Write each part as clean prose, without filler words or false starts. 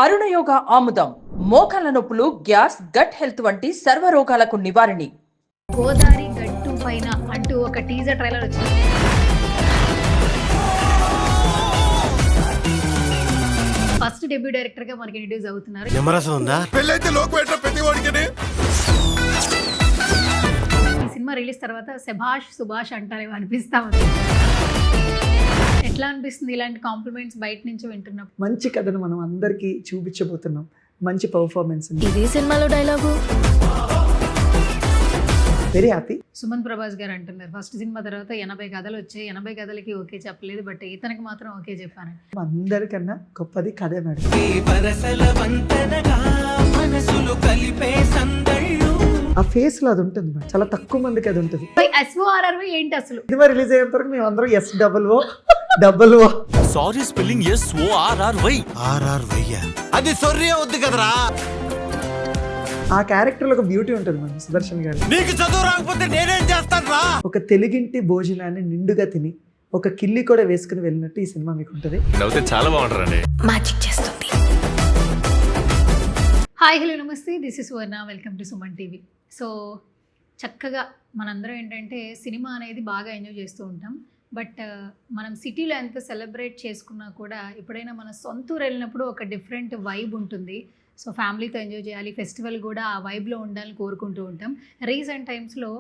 అరుణయోగ ఆముదం మోకాల నొప్పులు, గ్యాస్, గట్ హెల్త్ వంటి సర్వ రోగాలకు నివారణి. గోదావరి గట్టు పైన అంటూ ఒక టీజర్ ట్రైలర్ వచ్చింది. ఫస్ట్ డెబ్యూ డైరెక్టర్ గా మనకి ఇంట్రడ్యూస్ అవుతున్నారు. ఈ సినిమా రిలీజ్ తర్వాత శభాష్ సుభాష్ అంటారేమో అనిపిస్తా ఉంది. ఎట్లా అనిపిస్తుంది ఇలాంటి కాంప్లిమెంట్స్ బయట నుంచి వింటున్నప్పుడు? మంచి కథను మనం అందరికీ చూపించబోతున్నాం. మంచి పర్ఫార్మెన్స్. ఇది సినిమాలో dialogue. Very happy. Suman Prabhas గారు అంటున్నారు ఫస్ట్ సినిమా తర్వాత 80 కథలు వచ్చాయి, 80 కథలకి ఓకే చెప్పలేదు, బట్ ఇతనికి మాత్రం ఓకే చెప్పాను. అందరికన్నా గొప్పది కథే మేడం. ఆ ఫేస్ లో అది ఉంటుంది మేడం, చాలా తక్కువ మందికి అది ఉంటుంది. SORR ఏంటి అసలు? సినిమా రిలీజ్ అయ్యేంత వరకు మేము అందరం SOO. Sorry spelling SORRY. అది సొర్రే వద్దు కదరా. ఆ క్యారెక్టర్ లో ఒక బ్యూటీ ఉంటుంది మేడం సుదర్శన్ గారు. నీకు చదువు రాకపోతే నేనేం చేస్తాను రా. ఒక తెలుగింటి భోజనాన్ని నిండుగా తిని ఒక కిల్లి కూడా వేసుకుని వెళ్ళినట్టు ఈ సినిమా మీకు ఉంటుంది. నవ్వుతే చాలా బాగుంటారండి. మ్యాజిక్ చేస్తుంది. హాయ్ హలో నమస్తే, this is Suvarna, welcome to Suman TV. So చక్కగా మనందరం ఏంటంటే సినిమా అనేది బాగా ఎంజాయ్ చేస్తూ ఉంటాం. బట్ మనం సిటీలో ఎంత సెలబ్రేట్ చేసుకున్నా కూడా ఎప్పుడైనా మన సొంత ఊరు వెళ్ళినప్పుడు ఒక డిఫరెంట్ వైబ్ ఉంటుంది. సో ఫ్యామిలీతో ఎంజాయ్ చేయాలి, ఫెస్టివల్ కూడా ఆ వైబ్లో ఉండాలని కోరుకుంటూ ఉంటాం. రీసెంట్ టైమ్స్లో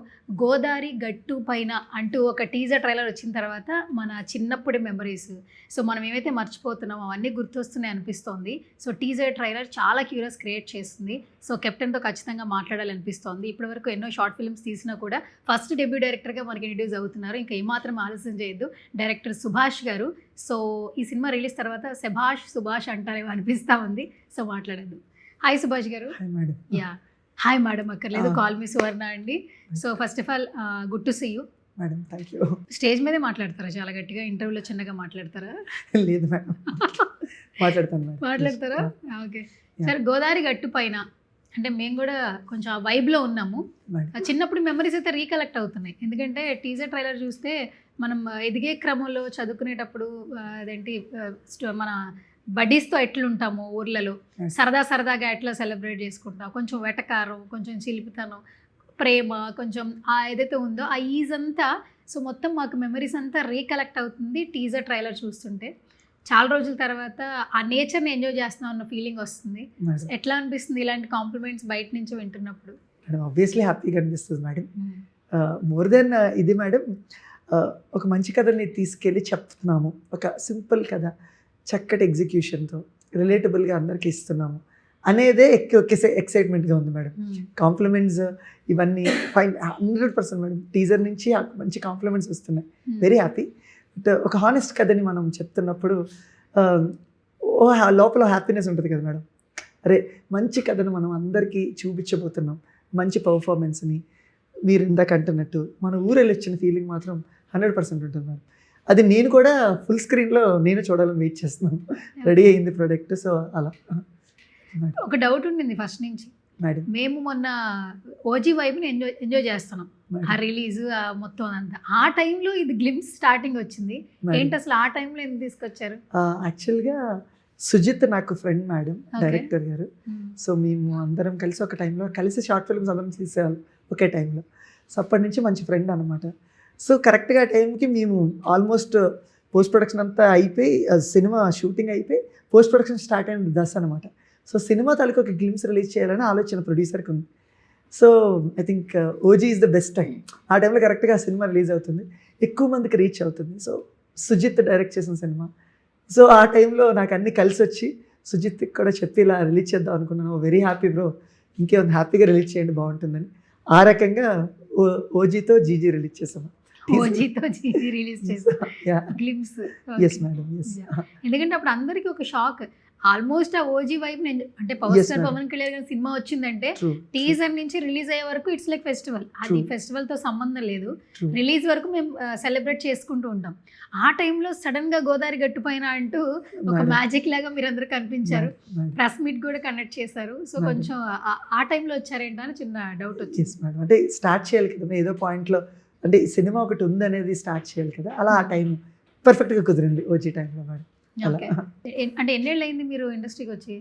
గోదావరి గట్టు పైన అంటూ ఒక టీజర్ ట్రైలర్ వచ్చిన తర్వాత మన చిన్నప్పటి మెమరీస్, సో మనం ఏమైతే మర్చిపోతున్నామో అవన్నీ గుర్తొస్తున్నాయి అనిపిస్తోంది. సో టీజర్ ట్రైలర్ చాలా క్యూరియస్ క్రియేట్ చేస్తుంది. సో కెప్టెన్తో ఖచ్చితంగా మాట్లాడాలనిపిస్తోంది. ఇప్పటివరకు ఎన్నో షార్ట్ ఫిల్మ్స్ తీసినా కూడా ఫస్ట్ డెబ్యూ డైరెక్టర్గా మనకి ఇంట్రడ్యూస్ అవుతున్నారు. ఇంకా ఏమాత్రం ఆలస్యం చేయొద్దు, డైరెక్టర్ సుభాష్ గారు. సో ఈ సినిమా రిలీజ్ తర్వాత శభాష్ సుభాష్ అంటారేమో అనిపిస్తూ ఉంది. సో మాట్లాడద్దు. హాయ్ సుభాష్ గారు. యా హాయ్ మేడం, అక్కర్లేదు, కాల్ మీ సువర్ణ అండి. So first of all good to see you madam. Thank you. Stage మీదే మాట్లాడతారా చాలా గట్టిగా? ఇంటర్వ్యూలో చిన్నగా మాట్లాడతారా? లేదు మేడం, మాట్లాడతాను. మాట్లాడతారా? ఓకే సరే. గోదావరి గట్టు పైన అంటే మేము కూడా కొంచెం ఆ వైబ్లో ఉన్నాము. చిన్నప్పుడు మెమరీస్ అయితే రీకలెక్ట్ అవుతున్నాయి. ఎందుకంటే టీజర్ ట్రైలర్ చూస్తే మనం ఎదిగే క్రమంలో చదువుకునేటప్పుడు అదేంటి మన బడ్డీస్తో ఎట్లుంటాము ఊర్లలో, సరదాగా ఎట్లా సెలబ్రేట్ చేసుకుంటాం, కొంచెం వెటకారం, కొంచెం చిలిపితనం, ప్రేమ, కొంచెం ఆ ఏదైతే ఉందో ఆ ఈజ్ అంతా. సో మొత్తం మాకు మెమరీస్ అంతా రీకలెక్ట్ అవుతుంది టీజర్ ట్రైలర్ చూస్తుంటే. చాలా రోజుల తర్వాత ఆ నేచర్ని ఎంజాయ్ చేస్తున్నాం అన్న ఫీలింగ్ వస్తుంది. ఎట్లా అనిపిస్తుంది ఇలాంటి కాంప్లిమెంట్స్ బయట నుంచి వింటున్నప్పుడు? మేడం ఆబ్వియస్లీ హ్యాపీగా అనిపిస్తుంది మేడం. మోర్ దెన్ ఇది మేడం, ఒక మంచి కథని తీసుకెళ్ళి చెప్తున్నాము. ఒక సింపుల్ కథ చక్కటి ఎగ్జిక్యూషన్తో రిలేటబుల్గా అందరికీ ఇస్తున్నాము అనేదే ఎక్సైట్మెంట్గా ఉంది మేడం. కాంప్లిమెంట్స్ ఇవన్నీ ఫైన్ 100% మేడం. టీజర్ నుంచి మంచి కాంప్లిమెంట్స్ వస్తున్నాయి. Very happy. ఒక హానెస్ట్ కథని మనం చెప్తున్నప్పుడు లోపల హ్యాపీనెస్ ఉంటుంది కదా మేడం. అరే మంచి కథను మనం అందరికీ చూపించబోతున్నాం, మంచి పర్ఫార్మెన్స్ని. మీరు ఇందాక అంటున్నట్టు మన ఊరు వెళ్ళి వచ్చిన ఫీలింగ్ మాత్రం 100% ఉంటుంది మేడం. అది నేను కూడా ఫుల్ స్క్రీన్లో నేను చూడాలని వెయిట్ చేస్తున్నాను. రెడీ అయింది ప్రోడక్ట్. సో అలా ఒక డౌట్ ఉండింది ఫస్ట్ నుంచి మేడం. మేము మొన్న ఓజీ వైబ్ని ఎంజాయ్ చేస్తున్నాం, ఆ రిలీజ్ మొత్తం అంతా. ఆ టైంలో ఇది గ్లిమ్స్ స్టార్టింగ్ వచ్చింది. ఏంటి అసలు ఆ టైంలో ఎందుకు తీసుకొచ్చారు? యాక్చువల్గా సుజిత్ నాకు ఫ్రెండ్ మేడం, డైరెక్టర్ గారు. సో మేము అందరం కలిసి ఒక టైంలో కలిసి షార్ట్ ఫిల్మ్స్ అందరం తీసేవాళ్ళు ఒకే టైంలో. సో అప్పటి నుంచి మంచి ఫ్రెండ్ అనమాట. సో కరెక్ట్గా ఆ టైంకి మేము ఆల్మోస్ట్ పోస్ట్ ప్రొడక్షన్ అంతా అయిపోయి, సినిమా షూటింగ్ అయిపోయి పోస్ట్ ప్రొడక్షన్ స్టార్ట్ అయిన దశ అనమాట. సో సినిమా తాలూకు ఒక గ్లిమ్స్ రిలీజ్ చేయాలని ఆలోచన ప్రొడ్యూసర్కి ఉంది. So I think OG is the best time. ఆ టైంలో కరెక్ట్గా సినిమా రిలీజ్ అవుతుంది, ఎక్కువ మందికి రీచ్ అవుతుంది. సో సుజిత్ డైరెక్ట్ చేసిన సినిమా. సో ఆ టైంలో నాకు అన్నీ కలిసి వచ్చి సుజిత్కి కూడా చెప్పి ఇలా రిలీజ్ చేద్దాం అనుకున్నాను. వెరీ హ్యాపీ బ్రో, ఇంకేమైనా హ్యాపీగా రిలీజ్ చేయండి బాగుంటుందని. ఆ రకంగా ఓజీతో జీజీ రిలీజ్ చేసాము. ఎందుకంటే అప్పుడు అందరికీ ఒక షాక్. ఆల్మోస్ట్ ఆ ఓజీ వైబ్ అంటే పవర్ స్టార్ పవన్ కళ్యాణ్ గారి సినిమా వచ్చిందంటే టీజర్ నుంచి రిలీజ్ అయ్యే వరకు ఇట్స్ లైక్ ఫెస్టివల్. అది ఫెస్టివల్ తో సంబంధం లేదు, రిలీజ్ వరకు మేము సెలబ్రేట్ చేసుకుంటూ ఉంటాం. ఆ టైంలో సడన్ గా గోదావరి గట్టు పైన అంటూ ఒక మ్యాజిక్ లాగా మీరందరూ కనిపించారు, ప్రెస్ మీట్ కూడా కండక్ట్ చేశారు. సో కొంచెం ఆ టైంలో వచ్చారేంటో అని చిన్న డౌట్ వచ్చింది. అంటే స్టార్ట్ చేయాలి కదా ఏదో పాయింట్లో, అంటే సినిమా ఒకటి ఉంది అనేది స్టార్ట్ చేయాలి కదా, అలా ఆ టైం పర్ఫెక్ట్గా కుదిరింది ఓజీ టైంలో మేడం. అలా ఓకే. అంటే ఎన్నేళ్ళు అయింది మీరు ఇండస్ట్రీకి వచ్చి?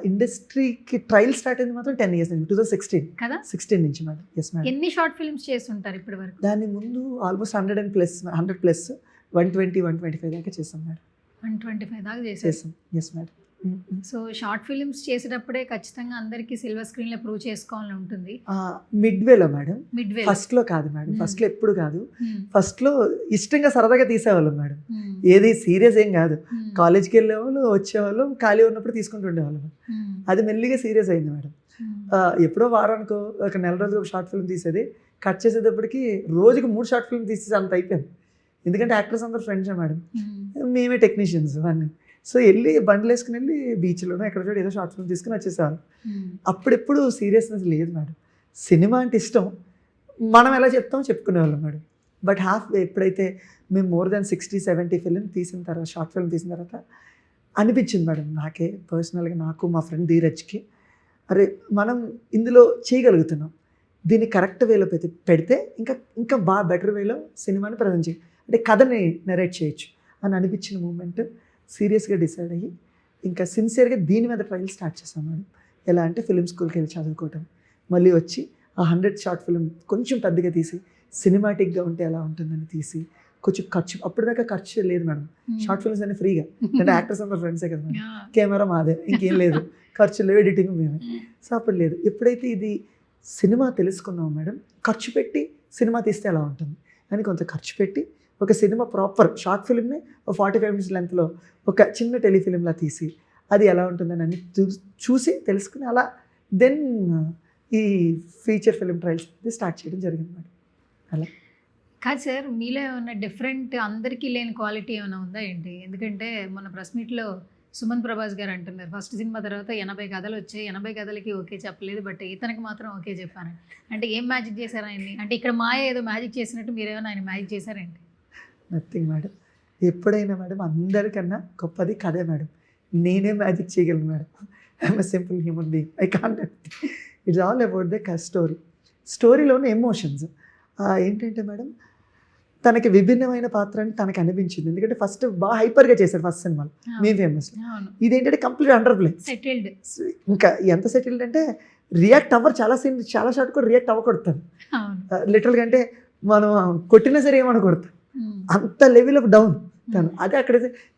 ఇండస్ట్రీకి ట్రయల్ స్టార్ట్ అయింది మాత్రం 10 years నుంచి 2016 కదా 16 నుంచి మేడం. Yes madam. ఎన్ని షార్ట్ ఫిల్మ్స్ చేస్తుంటారు ఇప్పటి వరకు? దాని ముందు ఆల్మోస్ట్ 100 ప్లస్ 120 125 దాకా చేసాం మేడం. 125 దాకా చేశారు. చేసాం. Yes madam. So short films చేసేటప్పుడే ఖచ్చితంగా అందరికి సిల్వర్ స్క్రీన్ లో ప్రూవ్ చేసుకోవాలని ఉంటుంది. మిడ్వేలో మేడం, మిడ్వే ఫస్ట్ లో కాదు మేడం. ఫస్ట్ లో ఎప్పుడు కాదు. ఫస్ట్ లో ఇష్టంగా సరదాగా తీసేవాళ్ళం మేడం. ఏది సీరియస్ ఏం కాదు. కాలేజ్కి వెళ్ళేవాళ్ళు, వచ్చేవాళ్ళు, ఖాళీ ఉన్నప్పుడు తీసుకుంటూ ఉండేవాళ్ళం. అది మెల్లిగా సీరియస్ అయింది మేడం. ఎప్పుడో వారానికో ఒక నెల రోజులు ఒక షార్ట్ ఫిల్మ్ తీసేది, కట్ చేసేటప్పటికి రోజుకి 3 షార్ట్ ఫిల్మ్ తీసేసి అంత అయిపోయింది. ఎందుకంటే యాక్టర్స్ అందరూ ఫ్రెండ్స్ మేడం, మేమే టెక్నీషియన్స్ అన్నీ. సో వెళ్ళి బండ్లు వేసుకుని వెళ్ళి బీచ్లోనో ఎక్కడ చూడ ఏదో షార్ట్ ఫిల్మ్ తీసుకుని వచ్చేసేవాళ్ళు. అప్పుడెప్పుడు సీరియస్నెస్ లేదు మేడం. సినిమా అంటే ఇష్టం, మనం ఎలా చెప్తామో చెప్పుకునేవాళ్ళం మేడం. బట్ ఎప్పుడైతే మేము మోర్ దాన్ 60-70 ఫిల్మ్ తీసిన తర్వాత, షార్ట్ ఫిల్మ్ తీసిన తర్వాత అనిపించింది మేడం నాకే పర్సనల్గా, నాకు మా ఫ్రెండ్ ధీరజ్కి, అరే మనం ఇందులో చేయగలుగుతున్నాం, దీన్ని కరెక్ట్ వేలో పెడితే ఇంకా బాగా బెటర్ వేలో సినిమాని ప్రజెంట్ చేయి, అంటే కథని నరేట్ చేయొచ్చు అని అనిపించిన మూమెంట్ సీరియస్గా డిసైడ్ అయ్యి ఇంకా సిన్సియర్గా దీని మీద ట్రయల్ స్టార్ట్ చేశాం మేడం. ఎలా అంటే ఫిలిం స్కూల్కి వెళ్ళి చదువుకోవటం, మళ్ళీ వచ్చి ఆ 100 షార్ట్ ఫిల్మ్ కొంచెం పెద్దగా తీసి సినిమాటిక్గా ఉంటే ఎలా ఉంటుందని తీసి కొంచెం ఖర్చు, అప్పటిదాకా ఖర్చు లేదు మేడం. షార్ట్ ఫిల్మ్స్ అన్ని ఫ్రీగా, అంటే యాక్టర్స్ అందరూ ఫ్రెండ్సే కదా మేడం, కెమెరా మాదే, ఇంకేం లేదు, ఖర్చు లేవు, ఎడిటింగ్ మేమే. సో అప్పుడు లేదు. ఎప్పుడైతే ఇది సినిమా తెలుసుకున్నాం మేడం, ఖర్చు పెట్టి సినిమా తీస్తే ఎలా ఉంటుంది అని కొంత ఖర్చు పెట్టి ఒక సినిమా ప్రాపర్ షార్ట్ ఫిల్మ్ని 45 minutes లెంత్లో ఒక చిన్న టెలిఫిలింలా తీసి అది ఎలా ఉంటుందని అన్ని చూసి తెలుసుకుని అలా దెన్ ఈ ఫీచర్ ఫిలిం ట్రయల్స్ స్టార్ట్ చేయడం జరిగింది మేడం. అలా కాదు సార్, మీలో ఏమైనా డిఫరెంట్ అందరికీ లేని క్వాలిటీ ఏమైనా ఉందా ఏంటి? ఎందుకంటే మన ప్రెస్ మీట్లో సుమంత్ ప్రభాస్ గారు అంటున్నారు, ఫస్ట్ సినిమా తర్వాత 80 కథలు వచ్చాయి, 80 కథలకి ఓకే చెప్పలేదు, బట్ ఇతనికి మాత్రం ఓకే చెప్పాను. అంటే ఏం మ్యాజిక్ చేశారు ఆయన్ని? అంటే ఇక్కడ మాయ ఏదో మ్యాజిక్ చేసినట్టు మీరేమైనా ఆయన మ్యాజిక్ చేశారేంటి? Nothing madam. ఎప్పుడైనా మేడం అందరికన్నా గొప్పది కథే మేడం. నేనే మ్యాజిక్ చేయగలను madam. I'm a simple human being, I can't. It's all about the స్టోరీలోని ఎమోషన్స్. ఏంటంటే మేడం తనకి విభిన్నమైన పాత్ర అని తనకు అనిపించింది. ఎందుకంటే ఫస్ట్ బాగా హైపర్గా చేశారు ఫస్ట్ సినిమాలో మీ ఫేమస్. ఇదేంటంటే కంప్లీట్ అండర్ ప్లే, సెటిల్డ్. ఇంకా ఎంత సెటిల్డ్ అంటే రియాక్ట్ అవ్వరు, చాలా షార్ట్ కూడా రియాక్ట్ అవ్వకూడతాను లిటరల్గా. అంటే మనం కొట్టినా సరే ఏమనకూడతాం, అంత లెవెల్ ఆఫ్ డౌన్ తను. అదే అక్కడ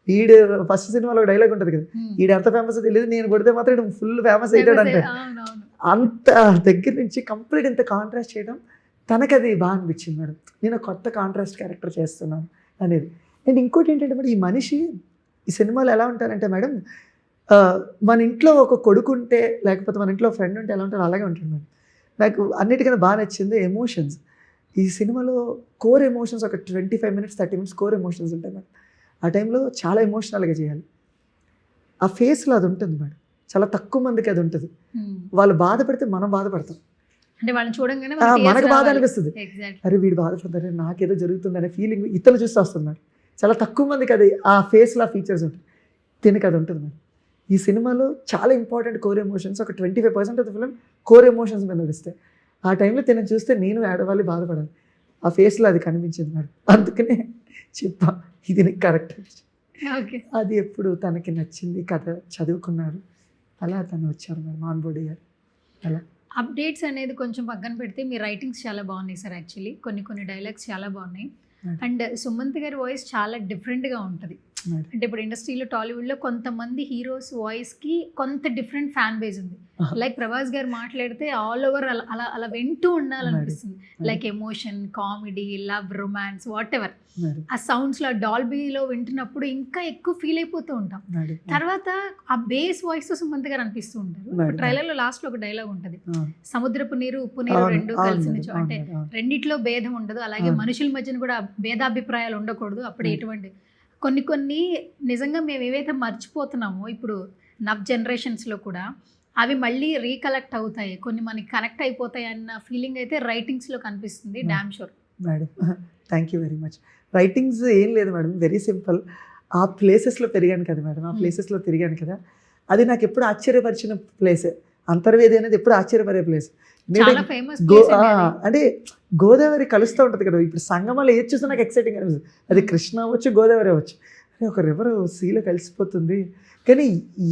ఈడు ఫస్ట్ సినిమాలో డైలాగ్ ఉంటుంది కదా, ఈడు ఎంత ఫేమస్ తెలియదు, నేను కొడితే మాత్రం ఫుల్ ఫేమస్ అవుతాడు అంటే. అంత దగ్గర నుంచి కంప్లీట్ ఇంత కాంట్రాస్ట్ చేయడం తనకు అది బాగా అనిపించింది మేడం. నేను కొత్త కాంట్రాస్ట్ క్యారెక్టర్ చేస్తున్నాను అనేది. అండ్ ఇంకోటి ఏంటంటే మేడం, ఈ మనిషి ఈ సినిమాలో ఎలా ఉంటారంటే మేడం, మన ఇంట్లో ఒక కొడుకు ఉంటే లేకపోతే మన ఇంట్లో ఫ్రెండ్ ఉంటే ఎలా ఉంటారో అలాగే ఉంటాడు మేడం. నాకు అన్నిటికన్నా బాగా నచ్చింది ఎమోషన్స్. ఈ సినిమాలో కోర్ ఎమోషన్స్ ఒక 25 minutes 30 minutes కోర్ ఎమోషన్స్ ఉంటాయి మేడం. ఆ టైంలో చాలా ఎమోషనల్గా చేయాలి. ఆ ఫేస్లో అది ఉంటుంది మేడం, చాలా తక్కువ మందికి అది ఉంటుంది. వాళ్ళు బాధపడితే మనం బాధపడతాం, అంటే వాళ్ళని చూడంగానే మనకు బాధ అనిపిస్తుంది, అరే వీడు బాధపడతారు, నాకేదో జరుగుతుంది అనే ఫీలింగ్ ఇతరులు చూస్తే వస్తుంది మేడం. చాలా తక్కువ మందికి అది ఆ ఫేస్లో ఆ ఫీచర్స్ ఉంటాయి, దీనికి అది ఉంటుంది మేడం. ఈ సినిమాలో చాలా ఇంపార్టెంట్ కోర్ ఎమోషన్స్, ఒక 25% of the film core emotions మీద నడుస్తాయి. ఆ టైంలో తినని చూస్తే నేను ఏడవాలి, బాధపడాలి, ఆ ఫేస్లో అది కనిపించింది మేడం. అందుకనే చెప్పా ఇది నీకు కరెక్ట్. అది ఎప్పుడు తనకి నచ్చింది, కథ చదువుకున్నారు, అలా తను వచ్చారు మేడం, ఆన్ బోర్డ్ అయ్యారు. అలా అప్డేట్స్ అనేది కొంచెం పక్కన పెడితే మీ రైటింగ్స్ చాలా బాగున్నాయి సార్. యాక్చువల్లీ కొన్ని డైలాగ్స్ చాలా బాగున్నాయి. అండ్ సుమంత్ గారి వాయిస్ చాలా డిఫరెంట్గా ఉంటుంది. అంటే ఇప్పుడు ఇండస్ట్రీలో టాలీవుడ్లో కొంతమంది హీరోస్ వాయిస్కి కొంత డిఫరెంట్ ఫ్యాన్ బేస్ ఉంది. లైక్ ప్రభాస్ గారు మాట్లాడితే ఆల్ ఓవర్ అలా వింటూ ఉండాలనిపిస్తుంది. Like emotion, comedy, love, romance, whatever. ఆ సౌండ్స్లో డాల్బీలో వింటున్నప్పుడు ఇంకా ఎక్కువ ఫీల్ అయిపోతూ ఉంటాం. తర్వాత ఆ బేస్ వాయిస్తో సుమంత్ గారు అనిపిస్తూ ఉంటారు. ట్రైలర్లో లాస్ట్లో ఒక డైలాగ్ ఉంటుంది, సముద్రపు నీరు ఉప్పు నీరు రెండు కలిసిన అంటే రెండిట్లో భేదం ఉండదు, అలాగే మనుషుల మధ్యన కూడా భేదాభిప్రాయాలు ఉండకూడదు. అప్పుడు ఎటువంటి కొన్ని నిజంగా మేము ఏవైతే మర్చిపోతున్నామో ఇప్పుడు నవ్ జనరేషన్స్లో కూడా అవి మళ్ళీ రీకలెక్ట్ అవుతాయి, కొన్ని మనకి కనెక్ట్ అయిపోతాయి అన్న ఫీలింగ్ అయితే రైటింగ్స్లో కనిపిస్తుంది. Damn sure madam. Thank you very much. Writings ఏం లేదు మేడం, వెరీ సింపుల్. ఆ ప్లేసెస్లో పెరిగాను కదా మేడం, ఆ ప్లేసెస్లో తిరిగాను కదా, అది నాకు ఎప్పుడు ఆశ్చర్యపరిచిన ప్లేసే. అంతర్వేది అనేది ఎప్పుడు ఆశ్చర్యపడే ప్లేస్. అంటే గోదావరి కలుస్తూ ఉంటుంది కదా, ఇప్పుడు సంగమాలు ఏది చూస్తే నాకు ఎక్సైటింగ్ అనిపిస్తుంది. అది కృష్ణ అవ్వచ్చు, గోదావరి అవ్వచ్చు. ఒక రివర్ సీలో కలిసిపోతుంది. కానీ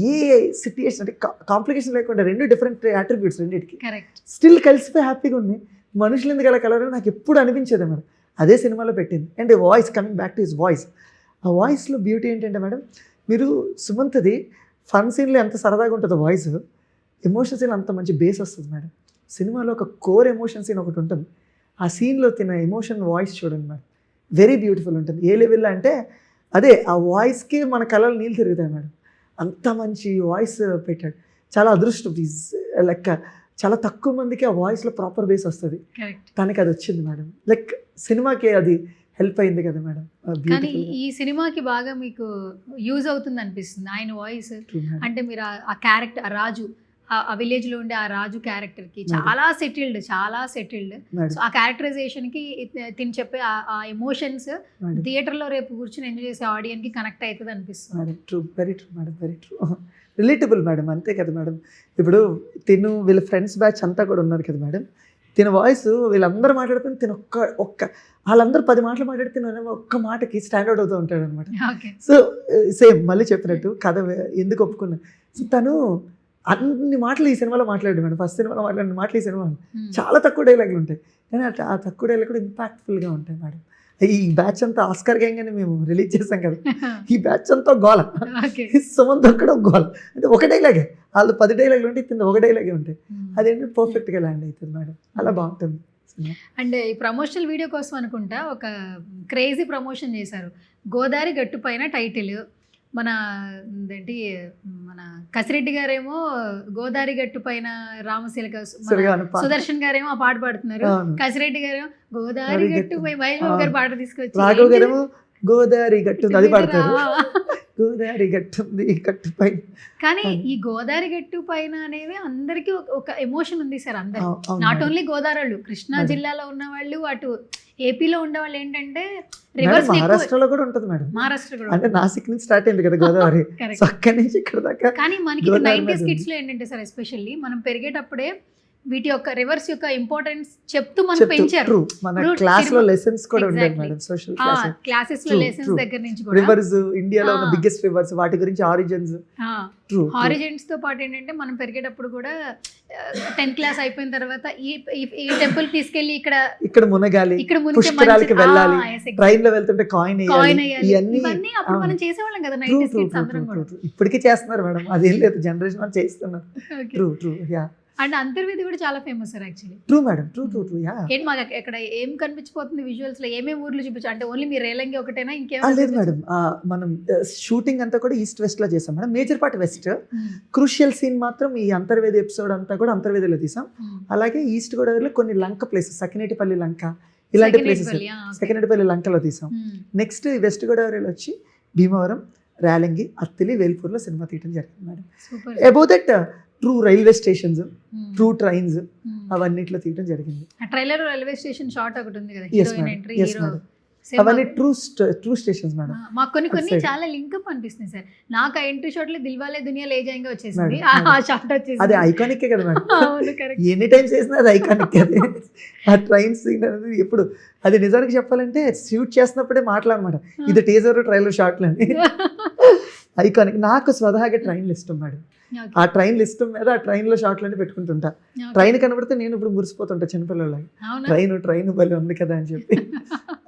ఏ సిట్యుయేషన్ అంటే కాంప్లికేషన్ లేకుండా రెండు డిఫరెంట్ అట్రిబ్యూట్స్ రెండింటికి కరెక్ట్. స్టిల్ కలిసిపోయి హ్యాపీగా ఉన్నాయి. మనుషులు ఎందుకు అలా కలవరని నాకు ఎప్పుడు అనిపించేది మేడం. అదే సినిమాలో పెట్టింది. And voice coming back to his voice, ఆ వాయిస్లో బ్యూటీ ఏంటంటే మేడం, మీరు సుమంత్ది ఫన్ సీన్లో ఎంత సరదాగా ఉంటుందో వాయిస్, ఎమోషన్ సీన్ అంత మంచి బేస్ వస్తుంది మేడం. సినిమాలో ఒక కోర్ ఎమోషన్ సీన్ ఒకటి ఉంటుంది, ఆ సీన్లో తిన ఎమోషన్ వాయిస్ చూడండి మేడం, వెరీ బ్యూటిఫుల్ ఉంటుంది. ఏ లెవెల్లో అంటే అదే ఆ వాయిస్కి మన కళ్ళలో నీళ్ళు తిరుగుతాయి మేడం. అంత మంచి వాయిస్ పెట్టాడు. చాలా అదృష్టం ఈజ్ లైక్ చాలా తక్కువ మందికి ఆ వాయిస్లో ప్రాపర్ బేస్ వస్తుంది. కరెక్ట్. తనకి అది వచ్చింది మేడం. లైక్ సినిమాకి అది హెల్ప్ అయింది కదా మేడం. కానీ ఈ సినిమాకి బాగా మీకు యూజ్ అవుతుంది అనిపిస్తుంది ఆయన వాయిస్. అంటే మీరు ఆ క్యారెక్టర్, ఆ రాజు, ఆ విలేజ్ లో ఉండే ఆ రాజు క్యారెక్టర్ కి చాలా సెటిల్డ్ సో ఆ క్యారెక్టరైజేషన్ కి తిని చెప్పే ఆ ఎమోషన్స్ థియేటర్ లో రేపు కూర్చొని ఎంజాయ్ చేసే ఆడియన్స్ కి కనెక్ట్ అవుతుంది అనిపిస్తుంది. True, very true madam, very true. Relatable madam, అంతే కదా మేడం. ఇప్పుడు తిను వీళ్ళ ఫ్రెండ్స్ బ్యాచ్ అంతా కూడా ఉన్నారు కదా మేడం. తిన వాయిస్ వీళ్ళందరూ మాట్లాడుతున్న తిన ఒక్క వాళ్ళందరూ 10 మాటలు మాట్లాడితే తిన ఒక్క మాటకి స్టాండర్డ్ అవుతూ ఉంటాడు అనమాట. సో సేమ్ మళ్ళీ చెప్పినట్టు కథ ఎందుకు ఒప్పుకున్నా. సో తను అన్ని మాటలు ఈ సినిమాలో మాట్లాడాడు మేడం. ఫస్ట్ సినిమాలో మాట్లాడిన మాటలు ఈ సినిమాలో చాలా తక్కువ డైలాగులు ఉంటాయి, కానీ ఆ తక్కువ డైలాగ్ కూడా ఇంపాక్ట్ఫుల్గా ఉంటాయి మేడం. ఈ బ్యాచ్ అంతా ఆస్కార్ గ్యాంగ్ అని మేము రిలీజ్ చేసాం కదా, ఈ బ్యాచ్ అంతా గోల, సుమంత్ ఒక్కడ గోల. అంటే ఒక డైలాగే, వాళ్ళు 10 డైలాగులు ఉంటే తింది ఒక డైలాగే ఉంటాయి. అదేంటి పర్ఫెక్ట్గా ల్యాండ్ అవుతుంది మేడం, అలా బాగుంటుంది. అండ్ ఈ ప్రమోషనల్ వీడియో కోసం అనుకుంటా ఒక క్రేజీ ప్రమోషన్ చేశారు. గోదావరి గట్టు పైన టైటిల్, మన ఏంటి మన కసిరెడ్డి గారేమో గోదావరి గట్టు పైన రామశిలక, సుదర్శన్ గారేమో ఆ పాట పాడుతున్నారు, కసిరెడ్డి గారేమో గోదావరి గట్టు పై వైభవ్ గారు పాట తీసుకొచ్చి రాఘవ్ గారేమో గోదావరి గట్టు అది పాడతారు, గోదావరి గట్టు గట్టు పైన. కానీ ఈ గోదావరి గట్టు పైన అనేది అందరికీ ఒక ఎమోషన్ ఉంది సార్. అందరు నాట్ ఓన్లీ గోదావరి వాళ్ళు, కృష్ణా జిల్లాలో ఉన్న వాళ్ళు, అటు ఏపీలో ఉండే వాళ్ళు ఏంటంటే రివర్స్, మహారాష్ట్రలో కూడా ఉంటుంది మేడం. మహారాష్ట్ర కూడా అంటే నాసిక్ నుంచి స్టార్ట్ అయింది కదా గోదావరి, సో అక్కడి నుంచి ఇక్కడ దాకా. కానీ మనకి 90s కిడ్స్ లో ఏంటంటే సార్, ఎస్పెషల్లీ మనం పెరిగేటప్పుడే వీటి యొక్క రివర్స్ యొక్క ఇంపార్టెన్స్ చెప్తూ మనం పెంచారు. మన క్లాస్ లో లెసన్స్ కూడా ఉండేది మేడం, సోషల్ క్లాసెస్ లో లెసన్స్ దగ్గర నుంచి కూడా రివర్స్, ఇండియాలో ఉన్న బిగ్గెస్ట్ రివర్స్, వాటి గురించి ఆరిజిన్స్ తో పాటు ఏంటంటే మనం పెరిగేటప్పుడు కూడా 10th క్లాస్ అయిపోయిన తర్వాత ఈ టెంపుల్ తీసుకెళ్లి ఇక్కడ మునగాలి, పుష్కరాలకి వెళ్ళాలి, ట్రైన్ లో వెళ్తుంటే కాయిన్ ఇవన్నీ అప్పుడు మనం చేసేవాళ్ళం కదా 90s కిడ్స్ అందరం కూడా. ఇప్పటికీ చేస్తున్నారు మేడం, అదేం లేదు, జనరేషన్ వాళ్ళు చేస్తున్నారు. True true yeah. And Antarvedi కూడా చాలా famous sir actually. True madam, true true true yeah. ఏంటి మాకు ఎక్కడ ఏం కనిపించిపోతుంది విజువల్స్ లో, ఏమేమి ఊర్లు చూపించు అంటే ఓన్లీ మీ రేలంగి ఒకటేనా ఇంకేం? లేదు మేడం, మనం షూటింగ్ అంతా కూడా ఈస్ట్ వెస్ట్ లో చేసాం madam. Major part west, crucial scene మాత్రం ఈ అంతర్వేది ఎపిసోడ్ అంతా కూడా అంతర్వేదిలో తీసాం. అలాగే ఈస్ట్ గోదావరిలో కొన్ని లంక ప్లేసెస్, సకినేటిపల్లి లంక ఇలాంటి ప్లేసెస్, సకినేటిపల్లి లంకలో తీసాం. నెక్స్ట్ వెస్ట్ గోదావరిలో వచ్చి భీమవరం, రేలంగి, అత్తిలి, వేల్పూర్లో సినిమా తీయడం జరిగింది madam. About that through railway stations, through trains, అవన్నిట్లో తీయడం జరిగింది. ట్రైలర్ రైల్వే స్టేషన్ షాట్ ఒకటి ఉంది కదా, Yes, heroine madam. Entry, Yes, hero madam. అవన్నీ ట్రూ స్టేషన్స్ మేడం. మాకు కొన్ని చాలా లింకప్ అనిపిస్తుంది సార్. నాకు ఆ ఎంట్రీ షాట్ లో దిల్వాలే దునియా లే జాయింగ్ వచ్చేసింది, ఆ షాట్ వచ్చేసింది. అది ఐకానిక్ కదా మేడం, అవును కరెక్ట్. ఎనీ టైమ్స్ చేసినా అది ఐకానిక్. అది ఆ ట్రైన్ సీన్ అనేది ఎప్పుడు, అది నిజానికి చెప్పాలంటే షూట్ చేస్తున్నప్పుడే మాట్లాడమాట, ఇది టీజర్ ట్రైలర్ షాట్లు అని. ఐకానిక్. నాకు స్వతహాగా ట్రైన్లు ఇష్టం మేడం. ఆ ట్రైన్ ఇష్టం మీద ఆ ట్రైన్లో షాట్లన్నీ పెట్టుకుంటుంటా. ట్రైన్ కనబడితే నేను ఇప్పుడు మురిసిపోతుంటా చిన్నపిల్లలకి, ట్రైన్ భలే ఉంది కదా అని చెప్పి.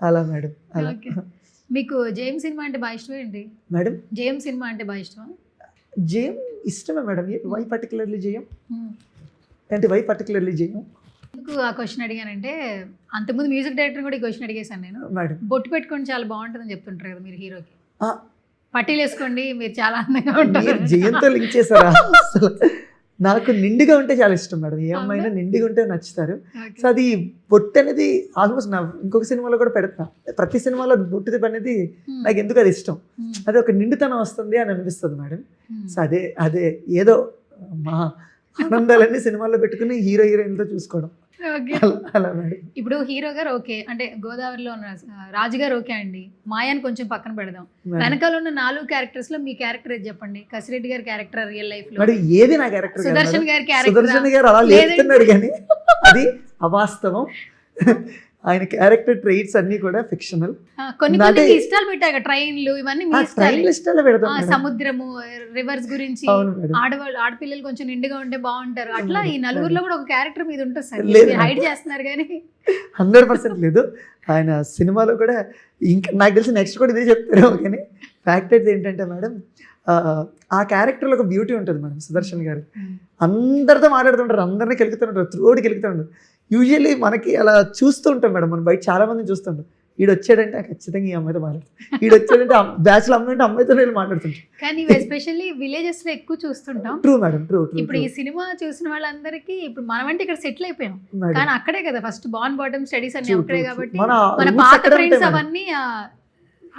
అలా మేడం, అలా. మీకు జేమ్ సినిమా అంటే బాగా ఇష్టం ఏంటి మేడం? జేమ్ సినిమా అంటే బాగా ఇష్టమా? జేమ్ ఇష్టమే మేడం. వై పర్టికులర్లీ జేయం అంటే వై పర్టికులర్లీ జేయం? ఎందుకు ఆ క్వశ్చన్ అడిగానంటే, అంతకుముందు మ్యూజిక్ డైరెక్టర్ కూడా ఈ క్వశ్చన్ అడిగేశాను నేను. మేడం బొట్టు పెట్టుకొని చాలా బాగుంటుందని చెప్తుంటారు కదా మీరు హీరోకి. పట్టీలు వేసుకోండి మీరు చాలా అందంగా ఉంటారు. జయంతో లింక్ చేశారా? నాకు నిండుగా ఉంటే చాలా ఇష్టం మేడం. ఏ అమ్మాయినా నిండుగా ఉంటే నచ్చుతారు. సో అది బొట్టు అనేది ఆల్మోస్ట్ నా ఇంకొక సినిమాలో కూడా పెడతా. ప్రతి సినిమాలో బొట్టు అనేది నాకు ఎందుకు అది ఇష్టం. అది ఒక నిండుతనం వస్తుంది అని అనిపిస్తుంది మేడం. సో అదే ఏదో మా ఆనందాలన్నీ సినిమాల్లో పెట్టుకుని హీరోయిన్తో చూసుకోవడం, అలా మేడం. ఇప్పుడు హీరో గారు ఓకే అంటే గోదావరిలో ఉన్న రాజు గారు ఓకే అండి, మాయాని కొంచెం పక్కన పెడదాం. వెనకాల ఉన్న 4 క్యారెక్టర్స్ లో మీ క్యారెక్టర్ ఏది చెప్పండి? కసిరెడ్డి గారి క్యారెక్టర్ రియల్ లైఫ్ లో ఏది నా క్యారెక్టర్? సుదర్శన్ గారి సుదర్శన్ గారు అలా లేస్తున్నాడు కానీ అది అవాస్తవం. ఆయన క్యారెక్టర్ ట్రైట్స్ అన్ని కూడా ఫిక్షనల్. కొన్ని అంటే- కొన్ని ఇష్టాలు పెట్టాక ట్రైన్లు ఇవన్నీ మీ ట్రైన్ ఇష్టాలు. లిస్టాలో పెడతాం మేడం. సముద్రము, రివర్స్ గురించి, అవును మేడం. ఆడపిల్లలు కొంచెం నిండుగా ఉంటే బాగుంటారు. అట్లా ఈ నలుగురిలో కూడా ఒక క్యారెక్టర్ మీద ఉంటుంది సార్. లేదు. హైడ్ చేస్తున్నారు కానీ 100% లేదు. ఆయన సినిమాలో కూడా ఇంకా నాకు తెలిసి నెక్స్ట్ కూడా ఇదే చెప్తారు. కానీ ఫ్యాక్ట్ అయితే ఏంటంటే మేడం, ఆ క్యారెక్టర్లో ఒక బ్యూటీ ఉంటుంది మేడం. సుదర్శన్ గారు అందరితో మాట్లాడుతుంటారు, అందరినీ కెలుగుతుంటారు, త్రోడి కెలుగుతుంటారు. యూజువల్లీ మనకి అలా చూస్తూ ఉంటాం మేడం, మనం బయట చాలా మందిని చూస్తుంటాం. ఈడు వచ్చాడంటే ఖచ్చితంగా ఈ అమ్మాయితో మాట్లాడుతాం, ఈడు వచ్చాడంటే బ్యాచ్లో అమ్మాయి అంటే అమ్మాయితో నేను మాట్లాడుతుంటాం. కానీ ఎస్పెషల్లీ విలేజెస్ లో ఎక్కువ చూస్తుంటాం. True madam, true true. ఇప్పుడు ఈ సినిమా చూసిన వాళ్ళందరికీ ఇప్పుడు మనం అంటే ఇక్కడ సెటిల్ అయిపోయాం, మేడం కానీ అక్కడే కదా ఫస్ట్ బాన్ బాటమ్ స్టడీస్ అన్ని True, అక్కడే true, కాబట్టి true. మన మన roots పాత అక్కడే ఫ్రెండ్స్ ఉంటాయి మేడం.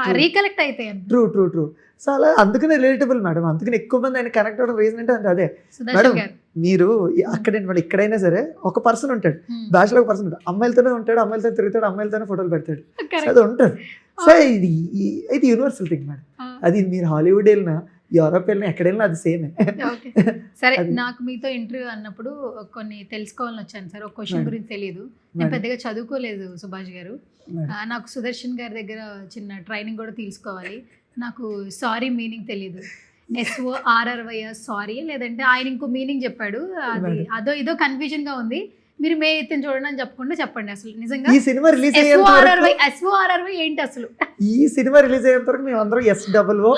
అవన్నీ రీకలెక్ట్ అవుతాయి. True true true. సో అలా అందుకనే రిలేటబుల్ మేడం, అందుకని ఎక్కువ మంది ఆయన కనెక్ట్ అవ్వడం రీజన్ అంటే అదే మేడం. సుదర్శన్ గారు మీరు అక్కడ వాళ్ళు ఎక్కడైనా సరే ఒక పర్సన్ ఉంటాడు, బ్యాచ్లో ఒక పర్సన్ ఉంటాడు, అమ్మాయిలతోనే ఉంటాడు, అమ్మాయిలతో తిరుగుతాడు, అమ్మాయిలతోనే ఫోటోలు పెడతాడు. సో అది ఉంటుంది. సో ఇది యూనివర్సల్ థింగ్ మేడం. అది మీరు హాలీవుడ్ వెళ్ళినా, యూరోప్ వెళ్ళినా, ఎక్కడ వెళ్ళినా అది సేమే. ఓకే సరే, అది- నాకు మీతో ఇంటర్వ్యూ అన్నప్పుడు కొన్ని తెలుసుకోవాలని వచ్చాను సార్. ఒక క్వశ్చన్ మేడం. గురించి తెలియదు, నేను మేడం. పెద్దగా చదువుకోలేదు సుభాష్ గారు. మేడం. నాకు సుదర్శన్ గారి దగ్గర చిన్న ట్రైనింగ్ కూడా తీసుకోవాలి. నాకు సారీ మీనింగ్ తెలియదు. SORRY సారీ, లేదంటే ఆయన ఇంకో మీనింగ్ చెప్పాడు, అది మేడం. అదో ఇదో కన్ఫ్యూజన్ గా ఉంది. మీరు మే ఎత్తిన చూడండి అని చెప్పకుండా చెప్పండి అసలు నిజంగా ఈ సినిమా రిలీజ్ అయ్యేంత వరకు SORRY ఏంటి అసలు? ఈ సినిమా రిలీజ్ అయ్యేంత వరకు మేము అందరం SOO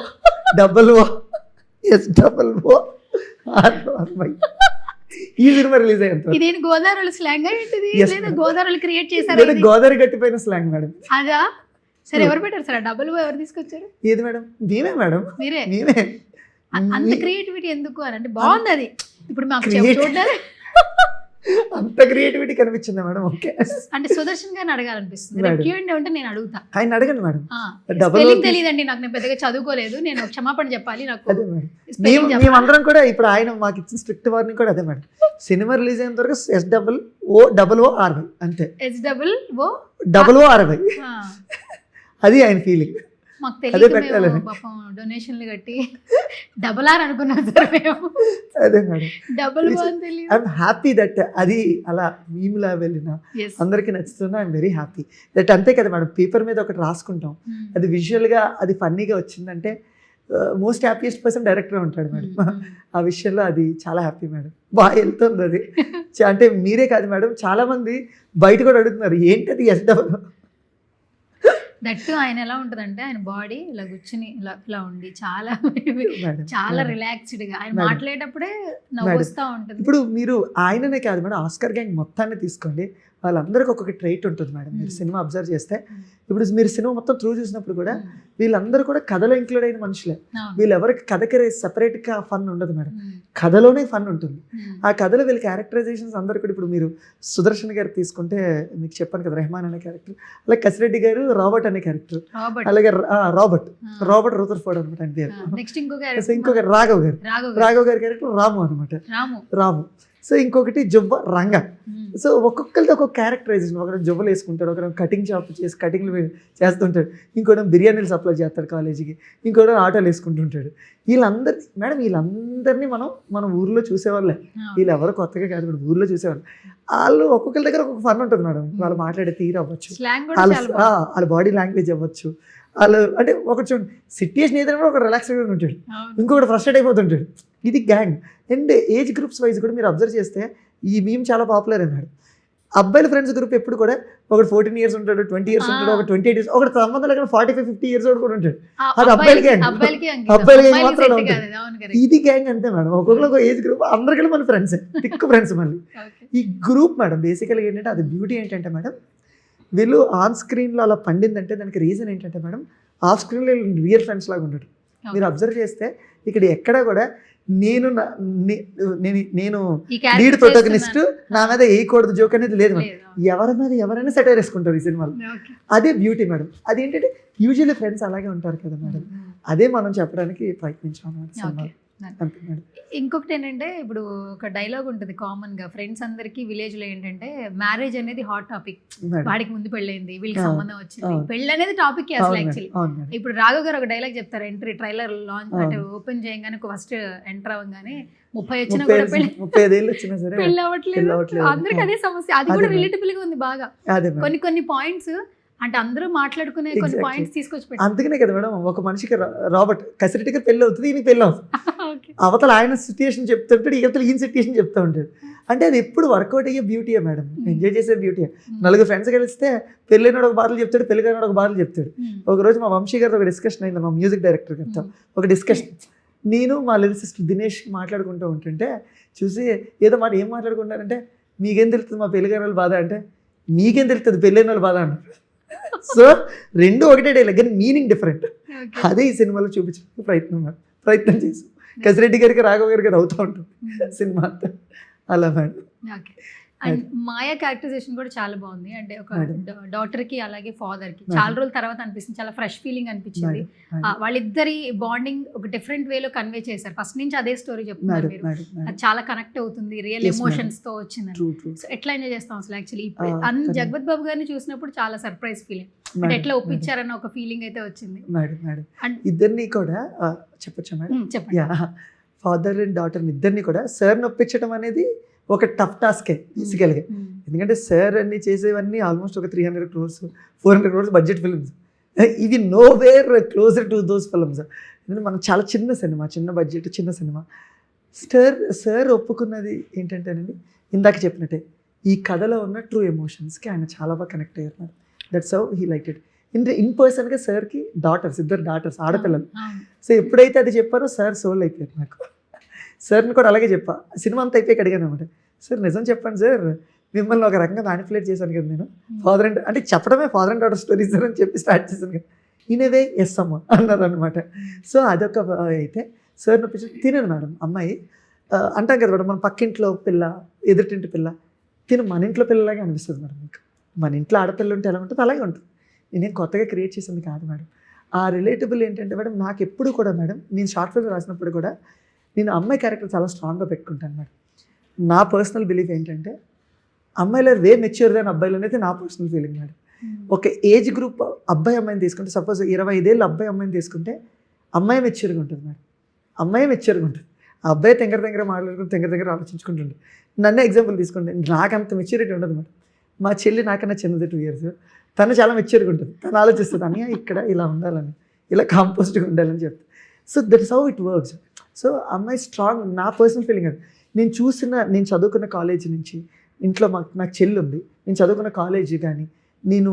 ఈ సినిమా రిలీజ్ అయ్యేంత వరకు. ఇదేంటి గోదావరి స్లాంగ్ ఏంటిది? Yes, లేదా madam. గోదావరి క్రియేట్ చేశారా లేదా ఇది? గోదావరి గట్టిపోయిన స్లాంగ్ మేడం. అదా? సరే, ఎవరు పెట్టారు సార్ డబ్బులు? ఎవరు తీసుకొచ్చారు? ఏది మేడం? మేమే మేడం, మీరే. మేమే. అంత క్రియేటివిటీ ఎందుకు అని అంటే బాగుంది అది. ఇప్పుడు మాకు Creative- చూడాలి అంత క్రియేటివిటీ కనిపించిందా మేడం? ఓకే, అంటే సుదర్శన్ గారిని అడగాలనిపిస్తుంది. Madam. Q&A ఉంటే నేను అడుగుతా. ఆయన అడగండి మేడం. Double స్పెల్లింగ్ O తెలియదండి నాకు, నేను పెద్దగా చదువుకోలేదు, నేను క్షమాపణ చెప్పాలి. నాకు అదే మేడం. spelling చెప్పాలి. మేమందరం కూడా ఇప్పుడు ఆయన మాకు ఇచ్చిన స్ట్రిక్ట్ వార్నింగ్ కూడా అదే మేడం. సినిమా రిలీజ్ అయ్యేంత వరకు SOORY అంతే, SOORY. ఆ, అది ఆయన ఫీలింగ్. మాకు అదే తెలియదు. పెట్టాలని. మేము పాపం డొనేషన్లు కట్టి R అనుకున్నాం సార్ మేము. అదే మేడం. డబుల్ అని తెలియదు. ఐఎమ్ హ్యాపీ దట్ అది అలా మీమ్లా వెళ్ళిన Yes. అందరికీ నచ్చుతున్నా. I'm very happy that. అంతే కదా మేడం, పేపర్ మీద ఒకటి రాసుకుంటాం, అది విజువల్గా అది ఫన్నీగా వచ్చిందంటే మోస్ట్ హ్యాపీయెస్ట్ పర్సన్ డైరెక్టర్ ఉంటాడు మేడం. ఆ విషయంలో అది చాలా హ్యాపీ మేడం. బాగా వెళ్తుంది అది. అంటే మీరే కాదు మేడం, చాలా మంది బయట కూడా అడుగుతున్నారు ఏంటది SOO. దట్టు ఆయన ఎలా ఉంటదంటే, ఆయన బాడీ ఇలా కూర్చుని ఇలా ఉండి చాలా మేడం, చాలా మేడం. రిలాక్స్డ్ గా ఆయన మేడం. మాట్లాడేటప్పుడే నవ్వు మేడం. వస్తూ ఉంటుంది. ఇప్పుడు మీరు ఆయననే కాదు మేడం, ఆస్కర్ గ్యాంగ్ మొత్తాన్ని తీసుకోండి, వాళ్ళందరికీ ఒక్కొక్క ట్రైట్ ఉంటుంది మేడం. మీరు సినిమా అబ్జర్వ్ చేస్తే, ఇప్పుడు మీరు సినిమా మొత్తం త్రూ చూసినప్పుడు కూడా వీళ్ళందరూ కూడా కథలో ఇంక్లూడ్ అయిన మనుషులే. వీళ్ళెవరికి కథకి సెపరేట్గా ఫన్ ఉండదు మేడం, కథలోనే ఫన్ ఉంటుంది. ఆ కథలో వీళ్ళ క్యారెక్టరైజేషన్స్ అందరు కూడా, ఇప్పుడు మీరు సుదర్శన్ గారు తీసుకుంటే మీకు చెప్పాను కదా, రెహమాన్ అనే క్యారెక్టర్, అలాగే కసిరెడ్డి గారు రాబర్ట్ అనే క్యారెక్టర్, అలాగే రాబర్ట్ రూదర్ఫోర్డ్ అనమాట ఆయన పేరు. నెక్స్ట్ ఇంకొక రాఘవ్ గారు, రాఘవ్ గారి క్యారెక్టర్ రాము అనమాట, రాము. సో ఇంకొకటి జువ్వ రంగ. సో ఒక్కొక్కరితో ఒక్కొక్క క్యారెక్టరైజేషన్. ఒకరు జువ్వలు వేసుకుంటాడు, ఒకరు కటింగ్ షాప్ చేసి కటింగ్లు చేస్తుంటాడు, ఇంకోటి బిర్యానీలు సప్లై చేస్తాడు కాలేజీకి, ఇంకోటి ఆటోలు వేసుకుంటుంటాడు. వీళ్ళందరినీ మనం ఊర్లో చూసేవాళ్ళే. వీళ్ళు ఎవరు కొత్తగా కాదు మేడం, ఊర్లో చూసేవాళ్ళు. వాళ్ళు ఒక్కొక్కరి దగ్గర ఒక్కొక్క ఫన్ ఉంటుంది మేడం. వాళ్ళు మాట్లాడే తీరు అవ్వచ్చు, వాళ్ళ బాడీ లాంగ్వేజ్ అవ్వచ్చు, వాళ్ళు అంటే ఒకటి చూడండి, సిట్యుయేషన్ ఏదైనా ఒక రిలాక్స్గా ఉంటాడు, ఇంకొకటి ఫ్రస్ట్రేట్ అయిపోతుంటాడు. ఇది gang. And age groups wise కూడా మీరు అబ్జర్వ్ చేస్తే ఈ మీమ్ చాలా పాపులర్ అన్నాడు. అబ్బాయిల ఫ్రెండ్స్ గ్రూప్ ఎప్పుడు కూడా ఒకటి 14 years ఉంటాడు, 20 years ఉంటాడు, ఒక 28 years, ఒకటి సంబంధం లేకుండా 45-50 years కూడా ఉంటాడు. అది అబ్బాయిలకి మాత్రం ఉంటుంది. ఇది గ్యాంగ్ అంతే మేడం. ఒక్కొక్కరు ఒక ఏజ్ గ్రూప్, అందరికీ మన ఫ్రెండ్స్, థిక్ ఫ్రెండ్స్. మళ్ళీ ఈ గ్రూప్ మేడం బేసికల్గా ఏంటంటే, అది బ్యూటీ ఏంటంటే మేడం, వీళ్ళు ఆన్ స్క్రీన్లో అలా పండిందంటే దానికి రీజన్ ఏంటంటే మేడం, ఆఫ్ స్క్రీన్లో రియల్ ఫ్రెండ్స్ లాగా ఉంటాడు. మీరు అబ్జర్వ్ చేస్తే ఇక్కడ ఎక్కడ కూడా నేను లీడ్ ప్రొటగనిస్ట్, నా మీద వేయకూడదు జోక్ అనేది లేదు మేడం. ఎవరి మీద ఎవరైనా సెటైర్ వేసుకుంటారు ఈ సినిమాలో. అదే బ్యూటీ మేడం. అదేంటంటే యూజువల్లీ ఫ్రెండ్స్ అలాగే ఉంటారు కదా మేడం, అదే మనం చెప్పడానికి ప్రయత్నించాం మేడం సినిమా. అంతే మేడం. ఇంకొకటి ఏంటంటే ఇప్పుడు ఒక డైలాగ్ ఉంటుంది కామన్ గా ఫ్రెండ్స్ అందరికి విలేజ్ లో ఏంటంటే మ్యారేజ్ అనేది హాట్ టాపిక్. మేడం. వాడికి ముందు పెళ్ళైంది, వీళ్ళకి ఆ, సంబంధం వచ్చింది, అవును. పెళ్ళి అనేది టాపిక్ అసలు అవును యాక్చువల్లీ. మేడం, అవును మేడం. ఇప్పుడు రాఘవ్ గారు ఒక డైలాగ్ చెప్తారు ఎంట్రీ ట్రైలర్ లాంచ్ అంటే అవును. ఓపెన్ చేయగానే ఫస్ట్ ఎంటర్ అవ్వగానే 30 వచ్చినా కూడా 35 ఏళ్ళు వచ్చినా సరే పెళ్ళి పెళ్ళి అవ్వట్లేదు. అవ్వట్లేదు. అందరికి అదే సమస్య. అది అదే కూడా మేడం. రిలేటబుల్ గా ఉంది బాగా. అదే మేడం. కొన్ని పాయింట్స్ అంటే అందరూ మాట్లాడుకునే కొన్ని Exactly. పాయింట్స్ తీసుకొచ్చి పెట్టారు. అందుకనే కదా మేడం ఒక మనిషికి రాబర్ట్ కసిరెడ్డికి పెళ్ళి అవుతుంది, ఈయనకి పెళ్ళి అవుతుంది. Okay. అవతల ఆయన సిచ్యుయేషన్ చెప్తుంటాడు, ఇవతల ఈయన సిచ్యుయేషన్ చెప్తూ ఉంటాడు. అంటే అది ఎప్పుడు వర్కౌట్ అయ్యే బ్యూటీయే మేడం, ఎంజాయ్ చేసే బ్యూటీయే. నలుగురు ఫ్రెండ్స్ కలిస్తే పెళ్ళైనాడు ఒక బాధలు చెప్తాడు, పెళ్ళిగానాడు ఒక బాధలు చెప్తాడు. ఒకరోజు మా వంశీ గారితో ఒక డిస్కషన్ అయింది, మా మ్యూజిక్ డైరెక్టర్ గారితో ఒక డిస్కషన్. నేను మా లిరిసిస్ట్ దినేష్ మాట్లాడుకుంటూ ఉంటుంటే చూసి ఏదో మాట ఏం మాట్లాడుకుంటారంటే, మీకేం తెలుస్తుంది మా పెళ్ళిగాని వాళ్ళ బాధ అంటే, మీకేం తెలుస్తుంది పెళ్ళైన వాళ్ళ బాధ అన్నారు. సో రెండు ఒకటే డైలాగ్ కానీ మీనింగ్ డిఫరెంట్. Okay. అదే ఈ సినిమాలో చూపించడానికి ప్రయత్నం చేసాం. కసిరెడ్డి గారికి రాఘవ్ గారికి అది అవుతూ ఉంటుంది సినిమా అంతా అలా madam. Okay. And Maya characterization కూడా చాలా బాగుంది. అంటే ఒక మేడం. డాటర్ కి అలాగే ఫాదర్ కి మేడం. చాలా రోజుల తర్వాత అనిపిస్తుంది, చాలా ఫ్రెష్ ఫీలింగ్ అనిపించింది. మేడం, వాళ్ళిద్దరి బాండింగ్ ఒక డిఫరెంట్ వేలో కన్వే చేశారు. ఫస్ట్ నుంచి అదే స్టోరీ చెప్తున్నారు మేడం, మీరు. Madam, madam. అది చాలా కనెక్ట్ అవుతుంది, రియల్ Yes, ఎమోషన్స్ తో వచ్చింది. True, true. సో ఎట్లా ఎంజాయ్ చేస్తాం అసలు యాక్చువల్లీ కానీ- జగపత్ బాబు గారిని చూసినప్పుడు చాలా సర్ప్రైజ్ ఫీలింగ్. అంటే మేడం, ఎట్లా మేడం, ఒప్పించారన్న ఒక ఫీలింగ్ అయితే వచ్చింది. మేడం. అండ్ ఇద్దరిని కూడా చెప్పొచ్చా మేడం? చెప్పండి. యా, ఫాదర్ అండ్ డాటర్ని ఇద్దరిని కూడా సార్ని ఒప్పించడం అనేది ఒక టఫ్ టాస్కే బేసికల్గా. ఎందుకంటే సార్ అన్ని చేసేవన్నీ ఆల్మోస్ట్ ఒక 300 crores 400 crores బడ్జెట్ ఫిల్మ్స్. ఇది know where closer to those films. ఎందుకంటే మనం చాలా చిన్న బడ్జెట్ చిన్న సినిమా. సార్ ఒప్పుకున్నది ఏంటంటేనండి, ఇందాక చెప్పినట్టే ఈ కథలో ఉన్న ట్రూ ఎమోషన్స్కి ఆయన చాలా బాగా కనెక్ట్ అయ్యారు madam. That's how he like it. In పర్సన్గా సార్కి ఇద్దరు డాటర్స్ ఆడపిల్లలు. సో ఎప్పుడైతే అది చెప్పారో సార్ సోల్ అయిపోయారు నాకు. సార్ని కూడా అలాగే చెప్పా, సినిమా అంతా అయిపోయి అడిగాను అనమాట, సార్ నిజం చెప్పండి సార్, మిమ్మల్ని ఒక రకంగా మ్యానిపులేట్ చేశాను కదా నేను, ఫాదర్ అండ్ అంటే చెప్పడమే ఫాదర్ అండ్ డాటర్ స్టోరీస్ అని చెప్పి స్టార్ట్ చేశాను కదా, ఇనేవే ఎస్ అమ్మ అన్నారు అనమాట. సో అదొక అయితే సార్ నొప్పించి తినను మేడం అమ్మాయి అంటాం కదా మేడం, మన పక్కింట్లో పిల్ల ఎదుటింటి పిల్ల తిను మన ఇంట్లో పిల్లలాగే అనిపిస్తుంది మేడం. మీకు మన ఇంట్లో ఆడపిల్ల ఉంటే ఎలా ఉంటుంది అలాగే ఉంటుంది. నేనేం కొత్తగా క్రియేట్ చేసింది కాదు మేడం. ఆ రిలేటబుల్ ఏంటంటే మేడం, నాకు ఎప్పుడు కూడా మేడం నేను షార్ట్ ఫిల్మ్ రాసినప్పుడు కూడా నేను అమ్మాయి క్యారెక్టర్ చాలా స్ట్రాంగ్గా పెట్టుకుంటాను మేడం. నా పర్సనల్ బిలీఫ్ ఏంటంటే అమ్మాయిలో వే మెచ్యూర్ దాని అబ్బాయిలు అనేది నా పర్సనల్ ఫీలింగ్ మేడం. ఒక ఏజ్ గ్రూప్ అబ్బాయి అమ్మాయిని తీసుకుంటే, సపోజ్ 25 ఏళ్ళు అబ్బాయి అమ్మాయిని తీసుకుంటే అమ్మాయి మెచ్యూర్గా ఉంటుంది మేడం. అమ్మాయి మెచ్యూర్గా ఉంటుంది, ఆ అబ్బాయి దగ్గర మాట్లాడుకుని దగ్గర ఆలోచించుకుంటుండే. నన్నే ఎగ్జాంపుల్ తీసుకుంటే నాకు అంత మెచ్యూరిటీ ఉండదు మేడం. మా చెల్లి నాకన్నా చిన్నది 2 years, తను చాలా మెచ్యూర్గా ఉంటుంది. తను ఆలోచిస్తుంది అని ఇక్కడ ఇలా ఉండాలని, ఇలా కాంపోస్ట్గా ఉండాలని చెప్తాను. So that is how it works. So అమ్మాయి స్ట్రాంగ్, నా పర్సనల్ ఫీలింగ్ అది. నేను చదువుకున్న కాలేజీ నుంచి ఇంట్లో నాకు చెల్లి ఉంది, నేను చదువుకున్న కాలేజీ కానీ నేను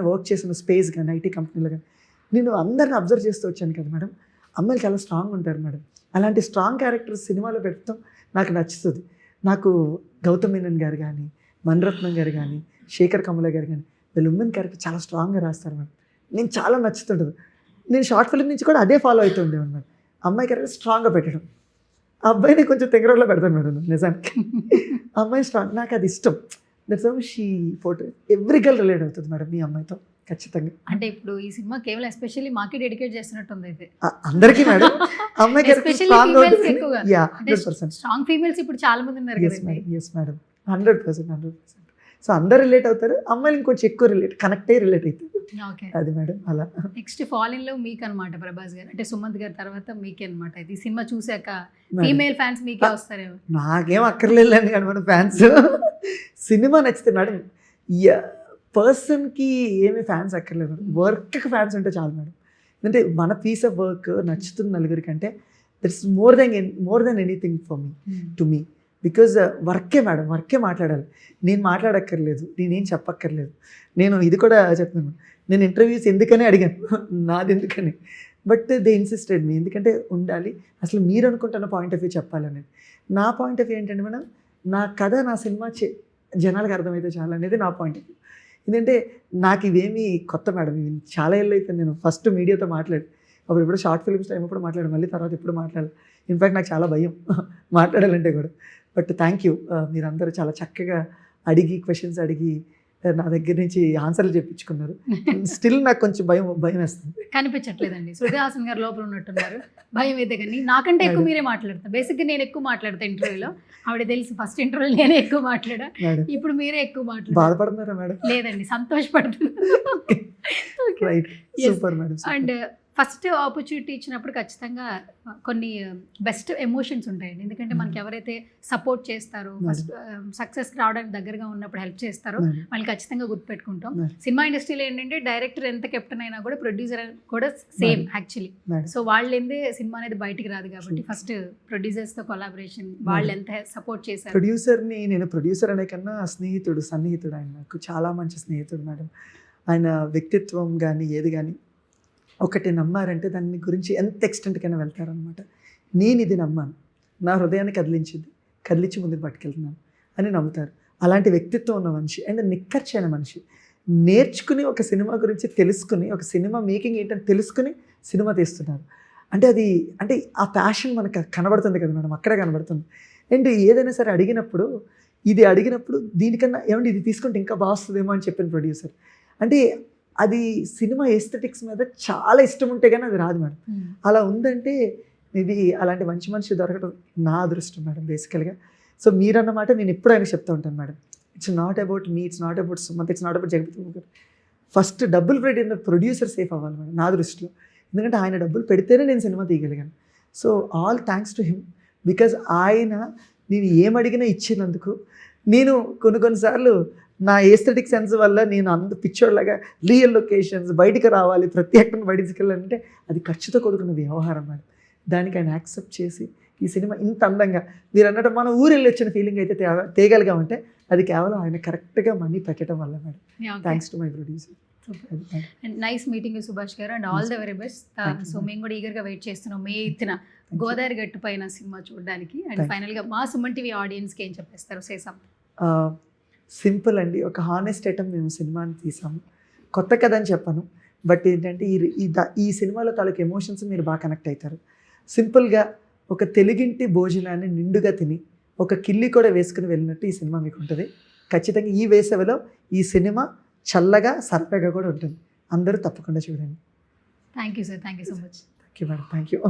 వర్క్ చేసిన స్పేస్ కానీ ఐటీ కంపెనీలో కానీ నేను అందరిని అబ్జర్వ్ చేస్తూ వచ్చాను కదా మేడం. అమ్మాయిలు చాలా స్ట్రాంగ్ ఉంటారు మేడం. అలాంటి స్ట్రాంగ్ క్యారెక్టర్స్ సినిమాలో పెట్టడం నాకు నచ్చుతుంది. నాకు గౌతమ్ మీనన్ గారు కానీ, మణిరత్నం గారు కానీ, శేఖర్ కమల గారు కానీ వీళ్ళు ఉమెన్ క్యారెక్టర్ చాలా స్ట్రాంగ్గా రాస్తారు మేడం. నేను చాలా నచ్చుతుంటుంది. నేను షార్ట్ ఫిల్మ్ నుంచి కూడా అదే ఫాలో అవుతూ ఉండేవాడు మేడం. అమ్మాయి క్యారెక్టర్ స్ట్రాంగ్గా పెట్టడం, అబ్బాయిని కొంచెం తెంగరోడ్లో పెడతాను మేడం నిజానికి. అమ్మాయి స్ట్రాంగ్, నాకు అది ఇష్టం. That's how she photo every girl relate అవుతుంది మేడం మీ అమ్మాయితో ఖచ్చితంగా. అంటే ఇప్పుడు ఈ సినిమా కేవలం ఎస్పెషల్లీ మాకే డెడికేట్ చేస్తున్నట్టుంది అయితే. అందరికీ మేడం అమ్మాయి క్యారెక్టర్ Especially స్ట్రాంగ్ females ఉంటుంది. ఎక్కువగా. యా, అంటే 100%. స్ట్రాంగ్ ఫీమేల్స్ ఇప్పుడు చాలా మంది ఉన్నారు ఎస్ కదండి. Madam, yes madam, 100%. సో అందరు రిలేట్ అవుతారు, అమ్మాయిలు ఇంకొంచెం ఎక్కువ కనెక్ట్ అయ్యి రిలేట్ అవుతారు. ఓకే. అది మేడం అలా. నెక్స్ట్ ఫాల్ ఇన్ లవ్ మీకు అనమాట ప్రభాస్ గారు, అంటే సుమంత్ గారి తర్వాత మీకే అనమాట. ఇది సినిమా చూసాక మేడం. ఫీమేల్ ఫ్యాన్స్ మీకే వస్తారేమో. నాకేం అక్కర్లేదు కానీ మేడం ఫ్యాన్స్ సినిమా నచ్చితే మేడం పర్సన్కి ఏమీ ఫ్యాన్స్ అక్కర్లేదు, వర్క్కి ఫ్యాన్స్ ఉంటే చాలు మేడం. ఎందుకంటే మన పీస్ ఆఫ్ వర్క్ నచ్చుతుంది నలుగురికి అంటే that's more than anything for me to me. Because వర్కే మేడం, వర్కే మాట్లాడాలి. నేను మాట్లాడక్కర్లేదు, నేనేం చెప్పక్కర్లేదు. నేను ఇది కూడా చెప్తున్నాను, నేను ఇంటర్వ్యూస్ ఎందుకని అడిగాను, నాది ఎందుకని, బట్ దే ఇన్సిస్టెడ్ మీ, ఎందుకంటే ఉండాలి అసలు మీరు అనుకుంటున్న పాయింట్ ఆఫ్ వ్యూ చెప్పాలనేది. నా పాయింట్ ఆఫ్ వ్యూ ఏంటంటే మేడం, నా కథ నా సినిమా జనాలకు అర్థమైతే చాలు అనేది నా పాయింట్ ఆఫ్ వ్యూ. ఎందుకంటే నాకు ఇవేమీ కొత్త మేడం, ఇవి చాలా ఏళ్ళు అయిపోయింది. నేను ఫస్ట్ మీడియాతో అప్పుడు ఎప్పుడు షార్ట్ ఫిల్మ్స్ టైం అప్పుడు మాట్లాడాను, మళ్ళీ తర్వాత ఎప్పుడు మాట్లాడాలి. ఇన్ఫ్యాక్ట్ నాకు చాలా భయం మాట్లాడాలంటే కూడా. బట్ థ్యాంక్ యూ, మీరందరూ చాలా చక్కగా క్వశ్చన్స్ అడిగి నా దగ్గర నుంచి ఆన్సర్లు చెప్పించుకున్నారు. స్టిల్ నాకు కొంచెం భయం వేస్తుంది. కనిపించట్లేదండి, శృతి హాసన్ గారు లోపల ఉన్నట్టున్నారు. భయం అయితే కానీ నాకంటే ఎక్కువ మీరే మాట్లాడతారు. బేసిక్గా నేను ఎక్కువ మాట్లాడతాను ఇంటర్వ్యూలో. ఆవిడ తెలుసు, ఫస్ట్ ఇంటర్వ్యూలో నేనే ఎక్కువ మాట్లాడా, మేడం ఇప్పుడు మీరే ఎక్కువ మాట్లాడారు. బాధపడుతున్నారా మేడం? లేదండి, సంతోషపడుతున్నారు. Right, Yes. Super madam. And first opportunity ఇచ్చినప్పుడు ఖచ్చితంగా కొన్ని బెస్ట్ ఎమోషన్స్ ఉంటాయండి. ఎందుకంటే మనకి ఎవరైతే సపోర్ట్ చేస్తారో, ఫస్ట్ సక్సెస్ రావడానికి దగ్గరగా ఉన్నప్పుడు హెల్ప్ చేస్తారో వాళ్ళని ఖచ్చితంగా గుర్తుపెట్టుకుంటాం. సినిమా ఇండస్ట్రీలో ఏంటంటే డైరెక్టర్ ఎంత కెప్టెన్ అయినా కూడా ప్రొడ్యూసర్ కూడా సేమ్ యాక్చువల్లీ. సో వాళ్ళేందే సినిమా అనేది బయటికి రాదు కాబట్టి ఫస్ట్ ప్రొడ్యూసర్స్తో కొలాబరేషన్, వాళ్ళు ఎంత సపోర్ట్ చేశారు. ప్రొడ్యూసర్ని నేను ప్రొడ్యూసర్ అనే కన్నా సన్నిహితుడు ఆయన నాకు చాలా మంచి స్నేహితుడు మేడం. ఆయన వ్యక్తిత్వం కానీ ఏది కానీ ఒకటి నమ్మారంటే దాని గురించి ఎంత ఎక్స్టెంట్కైనా వెళ్తారనమాట. నేను ఇది నమ్మాను, నా హృదయాన్ని కదిలించి ముందుకు పట్టుకెళ్తున్నాను అని నమ్ముతారు. అలాంటి వ్యక్తిత్వం ఉన్న మనిషి అండ్ నిక్కర్చైన మనిషి. నేర్చుకుని ఒక సినిమా గురించి తెలుసుకుని, ఒక సినిమా మేకింగ్ ఏంటని తెలుసుకుని సినిమా తీస్తున్నారు అంటే ఆ ప్యాషన్ మనకు కనబడుతుంది కదా మేడం, అక్కడే కనబడుతుంది. అండ్ ఏదైనా సరే అడిగినప్పుడు దీనికన్నా ఏమంటే ఇది తీసుకుంటే ఇంకా బాగుస్తుందేమో అని చెప్పిన ప్రొడ్యూసర్. అంటే అది సినిమా ఎస్థెటిక్స్ మీద చాలా ఇష్టం ఉంటే కానీ అది రాదు మేడం. అలా ఉందంటే మేబీ అలాంటి మంచి మనిషి దొరకడం నా అదృష్టం మేడం బేసికల్గా. సో మీరన్నమాట నేను ఎప్పుడు ఆయన చెప్తూ ఉంటాను madam, it's not about me, it's not about Sumanth, it's not about Jagapathi. First డబ్బులు పెట్టిన ప్రొడ్యూసర్ సేఫ్ అవ్వాలి మేడం నా దృష్టిలో. ఎందుకంటే ఆయన డబ్బులు పెడితేనే నేను సినిమా తీయగలిగాను. So all thanks to him. Because ఆయన నేను ఏమడిగినా ఇచ్చినందుకు. నేను కొన్నిసార్లు నా ఏస్థెటిక్ సెన్స్ వల్ల నేను పిచ్చోళ్ళగా రియల్ లొకేషన్స్ బయటికి రావాలి, ప్రతి యాక్టర్ని బయటికి తీసుకెళ్ళాలంటే అది ఖర్చుతో కూడుకున్న వ్యవహారం మేడం. దానికి ఆయన యాక్సెప్ట్ చేసి ఈ సినిమా ఇంత అందంగా మీరు అన్నట్టు మన ఊరు వెళ్ళి వచ్చిన ఫీలింగ్ అయితే తేగలిగామంటే అది కేవలం ఆయన కరెక్ట్గా మనీ పెట్టడం వల్ల madam. Thanks to my producer. Nice meeting Subhash garu and all the very best. So మేము కూడా ఈగర్గా వెయిట్ చేస్తున్నాం మే 8న గోదావరి గట్టు పైన సినిమా చూడడానికి. అండ్ ఫైనల్గా మా సుమన్ టీవీ ఆడియన్స్కి ఏం చెప్పేస్తారు? సేసం సింపుల్ అండి, ఒక హానెస్ట్ ఐటమ్ మేము సినిమాని తీసాము. కొత్త కథ అని చెప్పను, బట్ ఏంటంటే ఈ సినిమాలో తాలూకు ఎమోషన్స్ మీరు బాగా కనెక్ట్ అవుతారు. సింపుల్గా ఒక తెలుగింటి భోజనాన్ని నిండుగా తిని ఒక కిల్లి కూడా వేసుకుని వెళ్ళినట్టు ఈ సినిమా మీకు ఉంటుంది. ఖచ్చితంగా ఈ వేసవిలో ఈ సినిమా చల్లగా సరదాగా కూడా ఉంటుంది. అందరూ తప్పకుండా చూడండి. Thank you sir, thank you so much. Thank you madam, thank you.